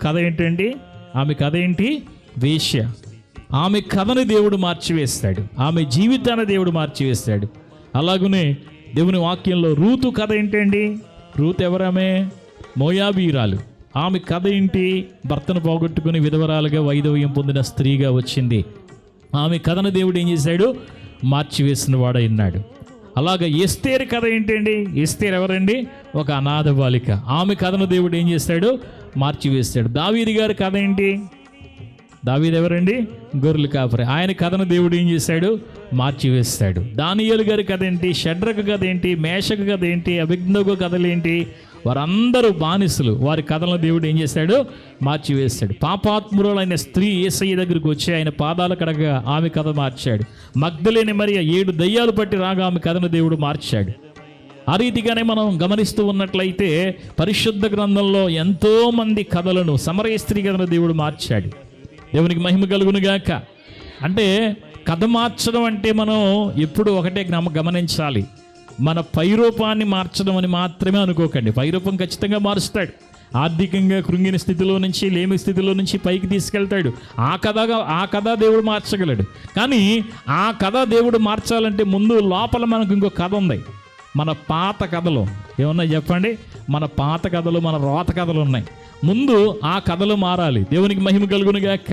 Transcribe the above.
కథ ఏంటండి? ఆమె కథ ఏంటి? వేశ్య. ఆమె కథని దేవుడు మార్చివేస్తాడు, ఆమె జీవితాన్ని దేవుడు మార్చివేస్తాడు. అలాగనే దేవుని వాక్యంలో రూతు కథ ఏంటండి? రూతు ఎవరామె? మోయాబీరాలు. ఆమె కథ ఏంటి? భర్తను పోగొట్టుకుని విధవరాలుగా వైధవ్యం పొందిన స్త్రీగా వచ్చింది. ఆమె కథను దేవుడు ఏం చేశాడు? మార్చివేసిన వాడైనాడు. అలాగ ఎస్తేరు కథ ఏంటండి? ఎస్తేరు ఎవరండి? ఒక అనాథ బాలిక. ఆమె కథను దేవుడు ఏం చేస్తాడు? మార్చివేస్తాడు. దావీదు గారి కథ ఏంటి? దావీదు ఎవరండి? గొర్రెల కాపరి. ఆయన కథను దేవుడు ఏం చేశాడు? మార్చివేస్తాడు. దానియేలు గారి కథ ఏంటి? షడ్రకు కథ ఏంటి? మేషకు కథ ఏంటి? అభిజ్ఞకు కథలేంటి? వారందరూ బానిసలు. వారి కథలను దేవుడు ఏం చేశాడు? మార్చివేస్తాడు. పాపాత్మురాలైన స్త్రీ యేసయ్య దగ్గరికి వచ్చి ఆయన పాదాల కడగా ఆమె కథ మార్చాడు. మగ్దలేని మరియ 7 దయ్యాలు పట్టి రాగా ఆమె కథను దేవుడు మార్చాడు. ఆ రీతిగానే మనం గమనిస్తూ ఉన్నట్లయితే పరిశుద్ధ గ్రంథంలో ఎంతోమంది కథలను, సమరయ స్త్రీ కథను దేవుడు మార్చాడు. దేవునికి మహిమ కలుగునుగాక. అంటే కథ మార్చడం అంటే మనం ఎప్పుడు ఒకటే గమనించాలి, మన పైరూపాన్ని మార్చడం అని మాత్రమే అనుకోకండి. పైరూపం ఖచ్చితంగా మారుస్తాడు. ఆర్థికంగా కృంగిన స్థితిలో నుంచి, లేమి స్థితిలో నుంచి పైకి తీసుకెళ్తాడు. ఆ కథ దేవుడు మార్చగలడు. కానీ ఆ కథ దేవుడు మార్చాలంటే ముందు లోపల మనకు ఇంకో కథ ఉంది. మన పాత కథలు ఏమున్నాయి చెప్పండి? మన పాత కథలు, మన రోత కథలు ఉన్నాయి. ముందు ఆ కథలు మారాలి. దేవునికి మహిమ కలుగునుగాక.